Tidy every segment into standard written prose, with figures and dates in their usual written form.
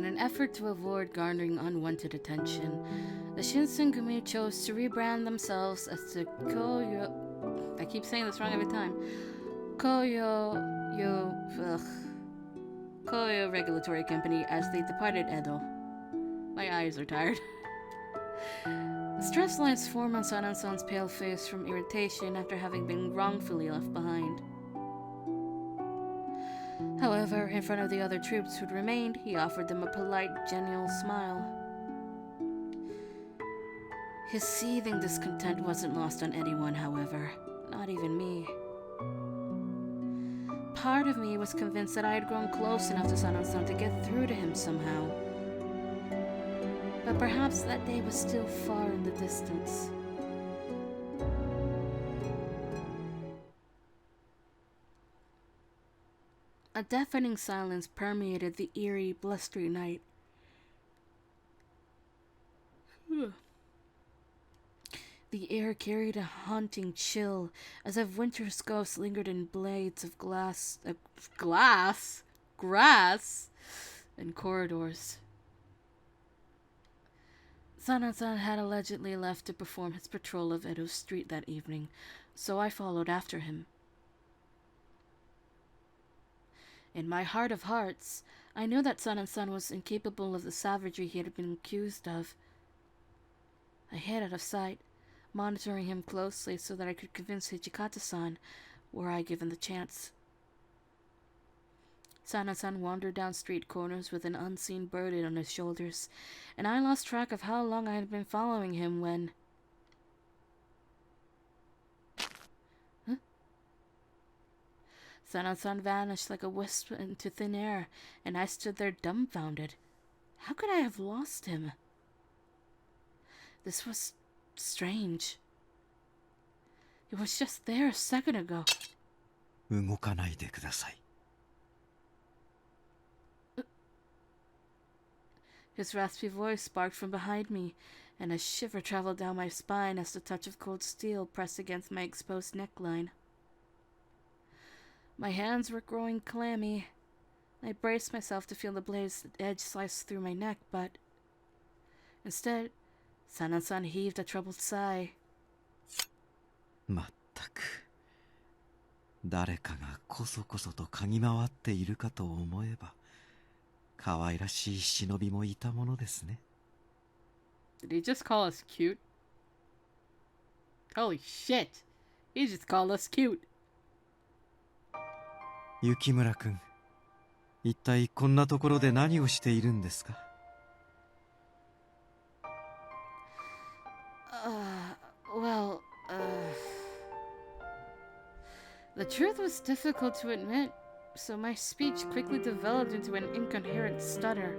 an effort to avoid garnering unwanted attention, the Shinsengumi chose to rebrand themselves as the Koyo... I keep saying this wrong every time. Koyo Regulatory Company as they departed Edo. My eyes are tired. Stress lines form on Sanan-san's pale face from irritation after having been wrongfully left behind. However, in front of the other troops who'd remained, he offered them a polite, genial smile. His seething discontent wasn't lost on anyone, however, not even me. Part of me was convinced that I had grown close enough to Sanan-san to get through to him somehow. But perhaps that day was still far in the distance. A deafening silence permeated the eerie, blustery night. The air carried a haunting chill, as if winter's ghosts lingered in blades of grass, and corridors. Sanan-san had allegedly left to perform his patrol of Edo Street that evening, so I followed after him. In my heart of hearts, I knew that Sanan-san was incapable of the savagery he had been accused of. I hid out of sight, monitoring him closely so that I could convince Hijikata-san, were I given the chance. Sanan-san wandered down street corners with an unseen burden on his shoulders, and I lost track of how long I had been following him when... Sanan-san vanished like a wisp into thin air, and I stood there dumbfounded. How could I have lost him? This was strange. He was just there a second ago. 動かないでください. His raspy voice sparked from behind me, and a shiver traveled down my spine as the touch of cold steel pressed against my exposed neckline. My hands were growing clammy. I braced myself to feel the blade's edge slice through my neck, but instead, Sanan-san heaved a troubled sigh. まったく。誰かがこそこそと嗅ぎ回っているかと思えば、可愛らしい忍びもいたものですね。Did he just call us cute? Holy shit! He just called us cute. 雪村くん、一体こんなところで何をしているんですか? The truth was difficult to admit, so my speech quickly developed into an incoherent stutter.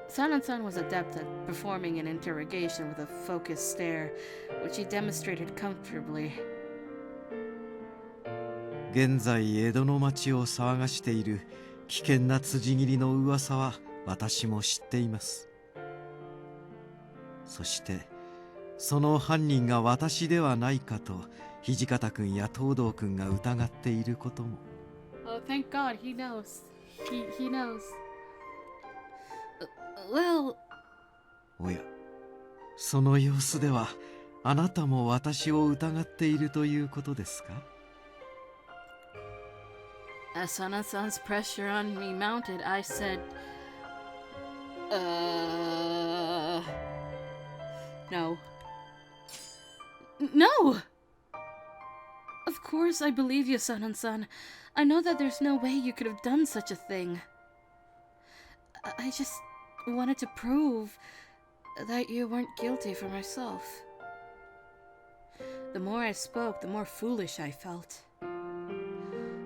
Sanan-san was adept at performing an interrogation with a focused stare, which he demonstrated comfortably. 現在江戸の町を騒がしている危険な辻斬りの噂は私も知っています。そしてその犯人が私ではないかと土方君や東堂君が疑っていることも。Oh, thank God, he knows. He knows. Well... おや、その様子ではあなたも私を疑っているということですか? As Sanan-san's pressure on me mounted, I said, No. No! Of course I believe you, Sanan-san. I know that there's no way you could have done such a thing. I just wanted to prove that you weren't guilty for myself. The more I spoke, the more foolish I felt.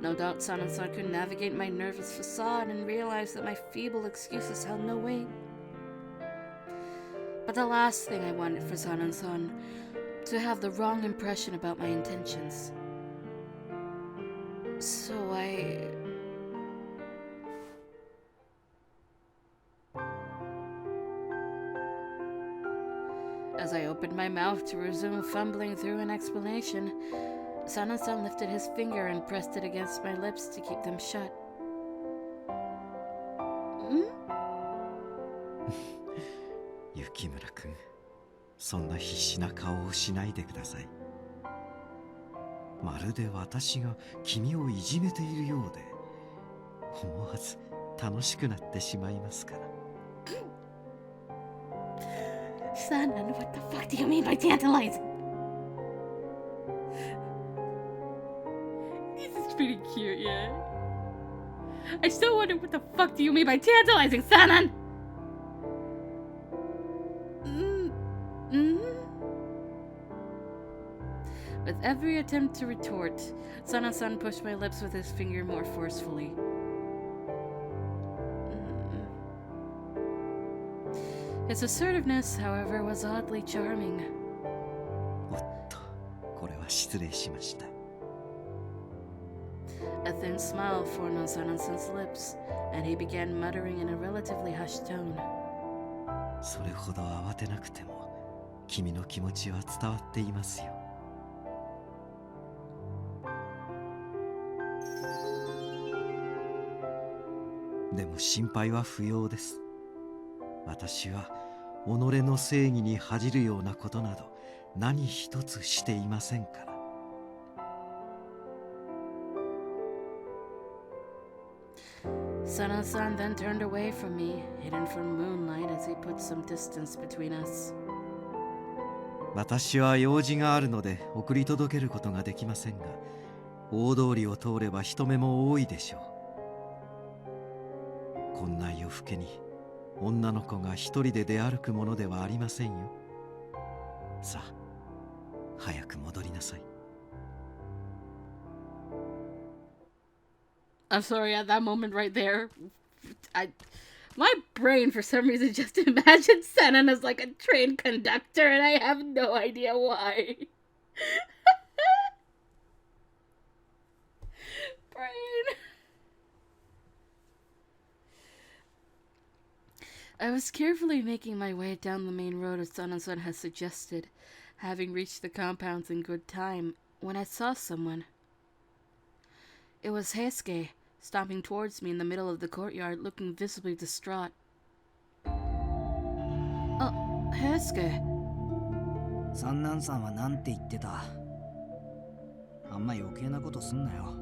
No doubt Sanan-san could navigate my nervous facade and realize that my feeble excuses held no weight. But the last thing I wanted for Sanan-san, to have the wrong impression about my intentions. So As I opened my mouth to resume fumbling through an explanation, Sanan-san lifted his finger and pressed it against my lips to keep them shut. 雪村くん、そんな必死な顔をしないでください。まるで私が君をいじめているようで、思わず楽しくなってしまいますから。Sanan, what the fuck do you mean by tantalizing? This is pretty cute, yeah. I still wonder what the fuck do you mean by tantalizing, Sanan? With every attempt to retort, Sanan-san pushed my lips with his finger more forcefully. His assertiveness, however, was oddly charming. おっと、これは失礼しました。A thin smile formed on Sanan-san's lips, and he began muttering in a relatively hushed tone. それほど慌てなくても、君の気持ちは伝わっていますよ。でも心配は不要です。私は己の正義に恥じるようなことなど何一つしていませんから。Sanan-san then turned away from me, hidden from moonlight as he put some distance between us. 私は用事があるので送り届けることができませんが、大通りを通れば人目も多いでしょう。こんな夜更けに女の子が一人で出歩くものではありませんよ。さあ、早く戻りなさい。I'm sorry, at that moment right there, my brain for some reason just imagined Sanan as like a train conductor, and I have no idea why. Brain. I was carefully making my way down the main road as Sanan-san had suggested, having reached the compounds in good time, when I saw someone. It was Heisuke, stomping towards me in the middle of the courtyard, looking visibly distraught. Oh, Heisuke. Sanan さんはなんて言ってた？あんま余計なことすんなよ。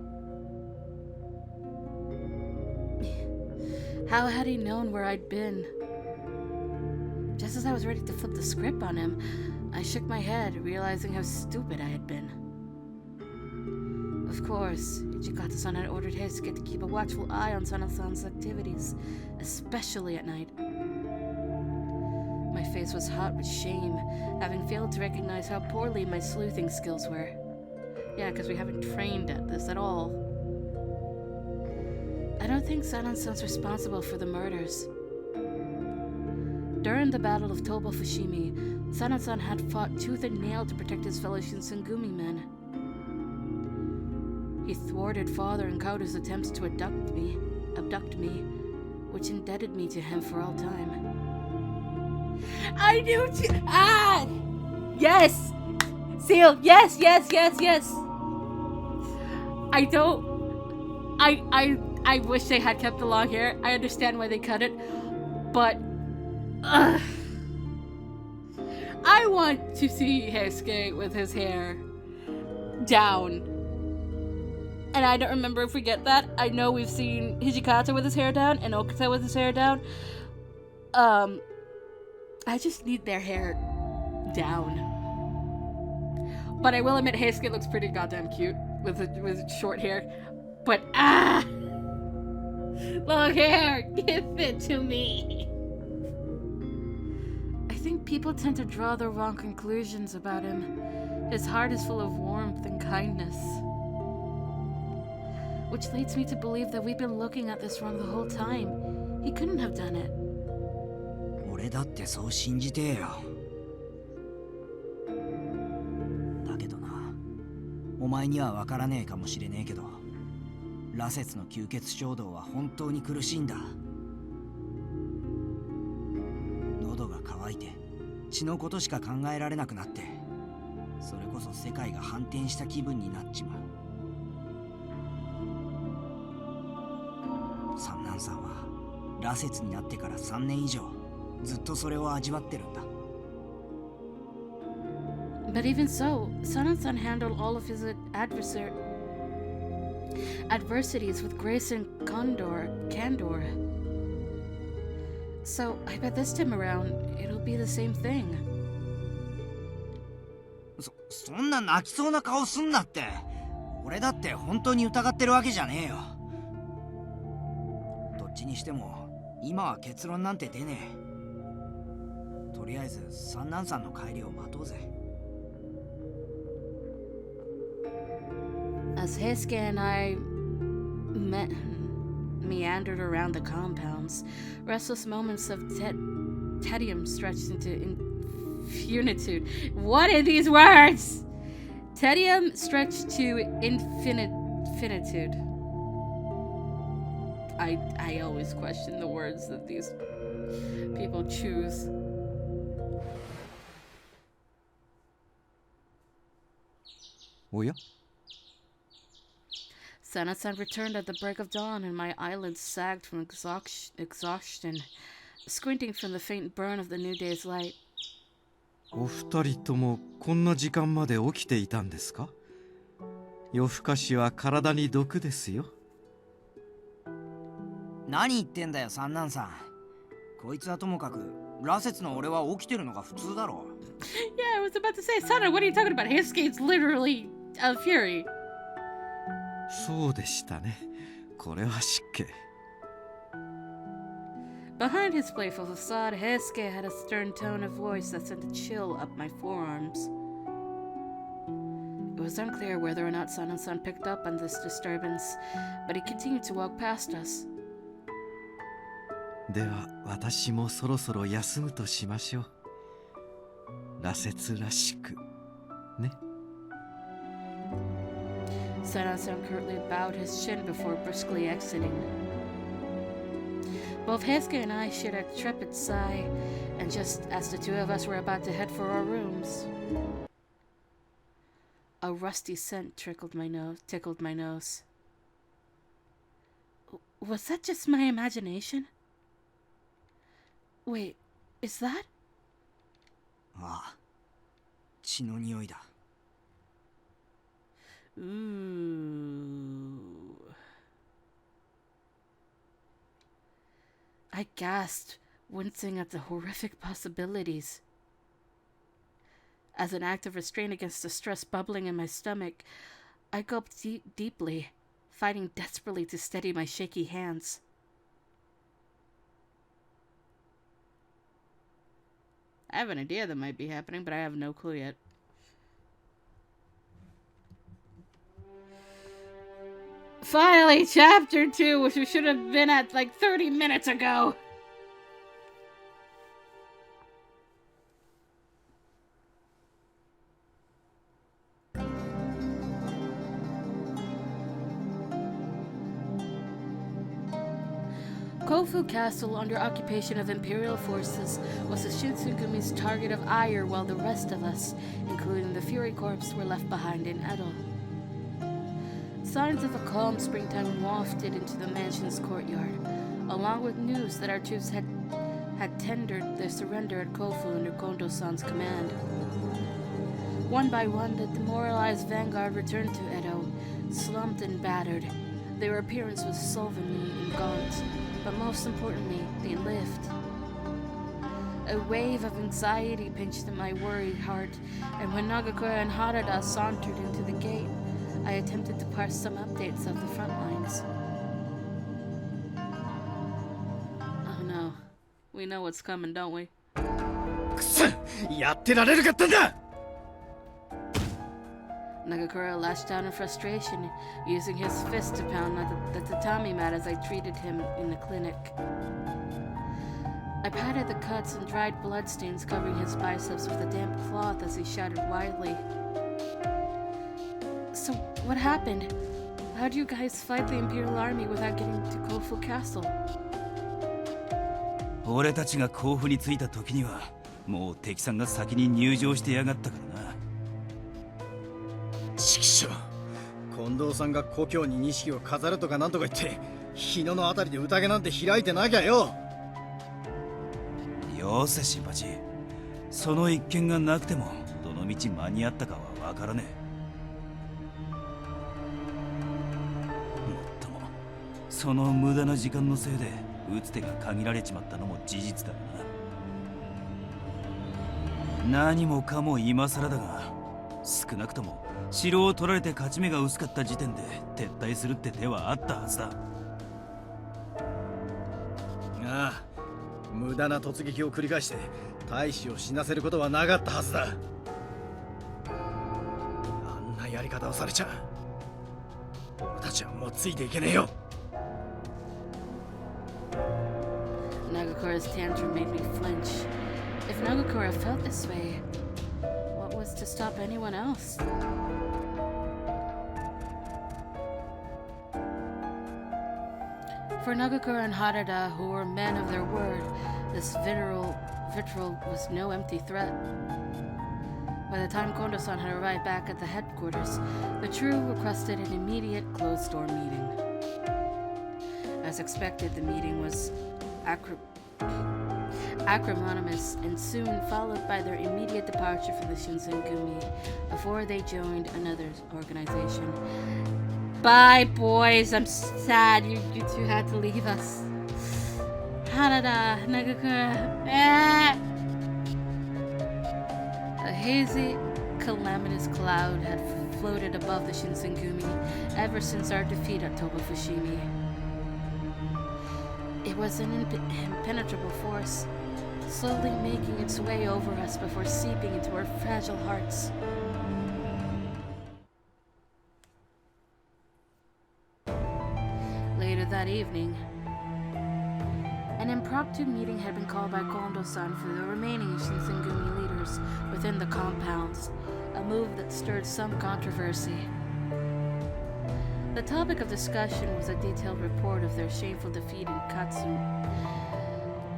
How had he known where I'd been? Just as I was ready to flip the script on him, I shook my head, realizing how stupid I had been. Of course, Ichikata-san had ordered Heisuke to keep a watchful eye on Sanan-san's activities, especially at night. My face was hot with shame, having failed to recognize how poorly my sleuthing skills were. Yeah, because we haven't trained at this at all. I don't think Sanan-san's responsible for the murders. During the Battle of Toba Fushimi, Sanan-san had fought tooth and nail to protect his fellow Shinsengumi men. He thwarted Father and Kauto's attempts to abduct me, which indebted me to him for all time. I knew yes! Seal, yes! I wish they had kept the long hair. I understand why they cut it, but I want to see Heisuke with his hair down. And I don't remember if we get that. I know we've seen Hijikata with his hair down and Okuta with his hair down. I just need their hair down. But I will admit Heisuke looks pretty goddamn cute with short hair. But long hair, give it to me. I think people tend to draw the wrong conclusions about him. His heart is full of warmth and kindness. Which leads me to believe that we've been looking at this wrong the whole time. He couldn't have done it. 俺だってそう信じてえよ。だけどな、お前には分からねえかもしれねえけど、羅刹の吸血衝動は本当に苦しいんだ。喉が渇いて血のことしか考えられなくなって、それこそ世界が反転した気分になっちまう。三男さんは羅刹になってから3年以上ずっとそれを味わってるんだ。 But even so, Sanan-san handled all of his adversities with grace and candor. So I bet this time around it'll be the same thing. そんな泣きそうな顔すんなって。俺だって本当に疑ってるわけじゃねえよ。どっちにしても今は結論なんて出ねえ。とりあえず三男さんの帰りを待とうぜ。 As Heisuke and I meandered around the compounds, restless moments of tedium stretched into infinitude. What are these words? Tedium stretched to infinitude. I always question the words that these people choose. Oh yeah? Sanan-san returned at the break of dawn, and my eyelids sagged from exhaustion, squinting from the faint burn of the new day's light. お二人ともこんな時間まで起きていたんですか？夜更かしは体に毒ですよ。何言ってんだよ三男さん。こいつはともかく羅刹の俺は起きてるのが普通だろ。 Yeah, I was about to say, Sanan, what are you talking about? Heisuke's literally a fury. そうでしたね。これは失敬。Behind his playful facade, Heisuke had a stern tone of voice that sent a chill up my forearms. It was unclear whether or not Sanan-san picked up on this disturbance, but he continued to walk past us. では私もそろそろ休むとしましょう。羅刹らしくね。Sanan-san curtly bowed his chin before briskly exiting. Both Heisuke and I shared a trepid sigh, and just as the two of us were about to head for our rooms, a rusty scent tickled my nose. Was that just my imagination? Wait, is that? ああ、血の匂いだ。 Ooh. I gasped, wincing at the horrific possibilities. As an act of restraint against the stress bubbling in my stomach, I gulped deeply, fighting desperately to steady my shaky hands. I have an idea that might be happening, but I have no clue yet. Finally, chapter 2, which we should have been at like 30 minutes ago. Kofu Castle, under occupation of Imperial forces, was the Shinsugumi's target of ire, while the rest of us, including the Fury Corps, were left behind in Edo. Signs of a calm springtime wafted into the mansion's courtyard, along with news that our troops had tendered their surrender at Kofu under Kondo-san's command. One by one, the demoralized vanguard returned to Edo, slumped and battered. Their appearance was slovenly and gaunt, but most importantly, they lived. A wave of anxiety pinched at my worried heart, and when Nagakura and Harada sauntered into the gate, I attempted to parse some updates of the front lines. Oh no. We know what's coming, don't we? くそ、やってられるかったんだ。 Nagakura lashed out in frustration, using his fist to pound the tatami mat as I treated him in the clinic. I patted the cuts and dried bloodstains covering his biceps with a damp cloth as he shouted wildly. So, what happened? How do you guys fight the Imperial Army without getting to Kofu Castle? 俺たちが甲府に着いた時にはもう敵さんが先に入城してやがったからな。ちくしょう、近藤さんが故郷に錦を飾るとかなんとか言って日野のあたりで宴なんて開いてなきゃよ。よせ新八、その一件がなくてもどの道間に合ったかはわからねえ。もっともその無駄な時間のせいで打つ手が限られちまったのも事実だな。何もかも今更だが、少なくとも城を取られて勝ち目が薄かった時点で撤退するって手はあったはずだ。ああ、無駄な突撃を繰り返して大使を死なせることはなかったはずだ。あんなやり方をされちゃ俺たちはもうついていけねえよ。 Nagakura's tantrum made me flinch. If Nagakura felt this way, what was to stop anyone else? For Nagakura and Harada, who were men of their word, this vitriol was no empty threat. By the time Kondo-san had arrived back at the headquarters, the trio requested an immediate closed-door meeting. As expected, the meeting was acrimonious and soon followed by their immediate departure from the Shinsengumi before they joined another organization. Bye, boys. I'm sad you two had to leave us. Harada, Nagakura. A hazy, calamitous cloud had floated above the Shinsengumi ever since our defeat at Tobafushimi. It was an impenetrable force, slowly making its way over us before seeping into our fragile hearts. Later that evening, an impromptu meeting had been called by Kondo-san for the remaining Shinsengumi leaders within the compounds, a move that stirred some controversy. The topic of discussion was a detailed report of their shameful defeat in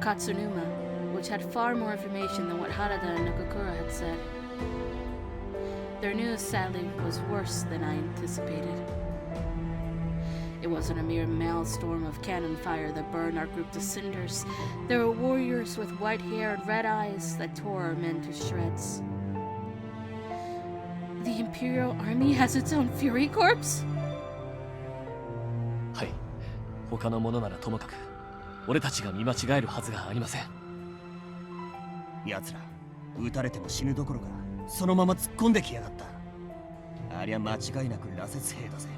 Katsunuma, which had far more information than what Harada and Nagakura had said. Their news, sadly, was worse than I anticipated. It wasn't a mere maelstrom of cannon fire that burned our group to cinders. There were warriors with white hair and red eyes that tore our men to shreds. The Imperial Army has its own Fury Corps? はい、他の者ならともかく俺たちが見間違えるはずがありません。奴ら撃たれても死ぬどころかそのまま突っ込んできやがった。ありゃ間違いなく羅刹兵だぜ。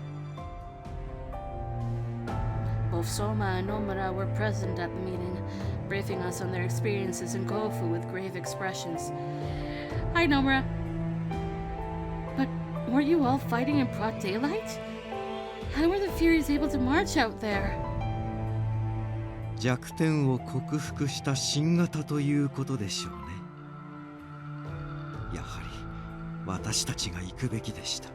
Both Soma and Nomura were present at the meeting, briefing us on their experiences in Kofu with grave expressions. Hi, Nomura. But weren't you all fighting in broad daylight? How were the Furies able to march out there? 弱点を克服した新型ということでしょうね。やはり私たちが行くべきでした。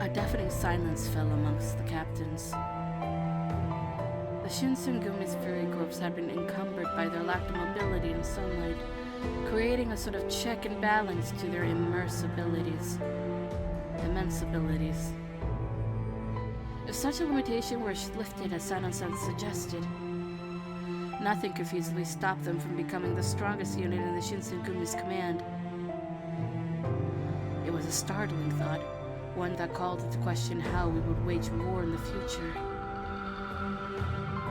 A deafening silence fell amongst the captains. The Shinsengumi's Fury Corps had been encumbered by their lack of mobility in sunlight, creating a sort of check and balance to their immense abilities. If such a limitation were lifted as Sanan-san suggested, nothing could feasibly stop them from becoming the strongest unit in the Shinsengumi's command. It was a startling thought, one that called into question how we would wage war in the future.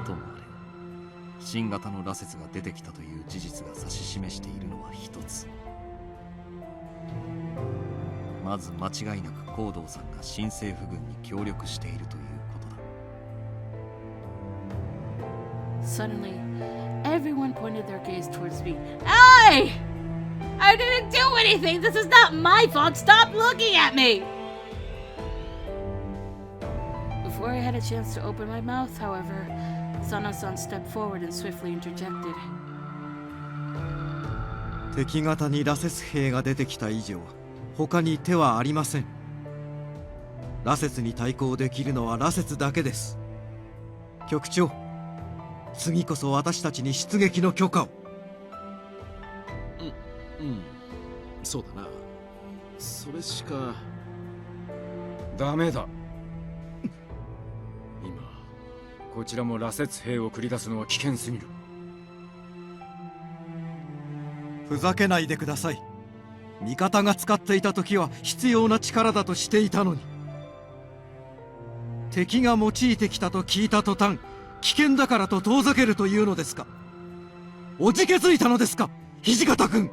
ともあれ、新型の羅刹が出てきたという事実が指し示しているのは一つ。まず間違いなく光道さんが新政府軍に協力しているということだ。Suddenly, everyone pointed their gaze towards me. Hey! I didn't do anything! This is not my fault! Stop looking at me! Before I had a chance to open my mouth, however, Sanan-san stepped forward and swiftly interjected. 敵方に羅刹兵が出てきた以上、他に手はありません。羅刹に対抗できるのは羅刹だけです。局長、次こそ私たちに出撃の許可を。そうだな。それしか。ダメだ。今こちらも羅刹兵を繰り出すのは危険すぎる。ふざけないでください。味方が使っていた時は必要な力だとしていたのに、敵が用いてきたと聞いた途端、危険だからと遠ざけるというのですか。おじけづいたのですか、土方君。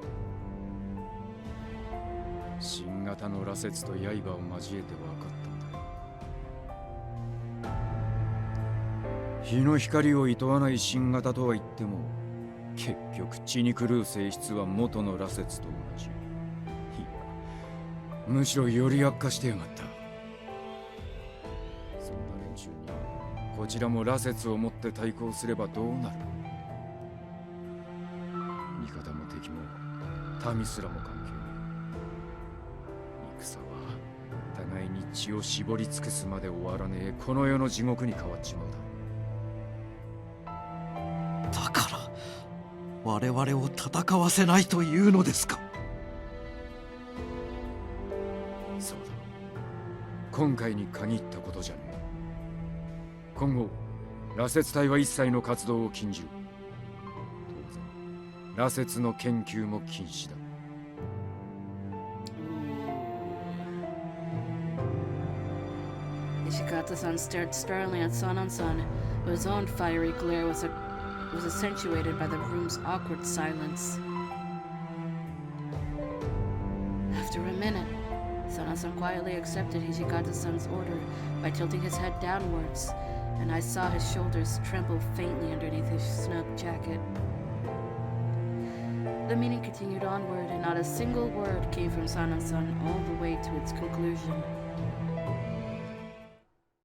新型の羅刹と刃を交えて分かったんだ。日の光を厭わない新型とは言っても、結局血に狂う性質は元の羅刹と同じ。いや、むしろより悪化してやがった。そんな連中にこちらも羅刹をもって対抗すればどうなる。味方も敵も民すらも関係ない。戦は互いに血を絞り尽くすまで終わらねえこの世の地獄に変わっちまうだ。だから我々を戦わせないというのですか。そうだ、今回に限ったことじゃねえ。今後羅刹隊は一切の活動を禁じる。当然羅刹の研究も禁止だ。Ishikata-san stared sternly at Sanan-san, whose own fiery glare was accentuated by the room's awkward silence. After a minute, Sanan-san quietly accepted Hijikata-san's order by tilting his head downwards, and I saw his shoulders tremble faintly underneath his snug jacket. The meeting continued onward, and not a single word came from Sanan-san all the way to its conclusion.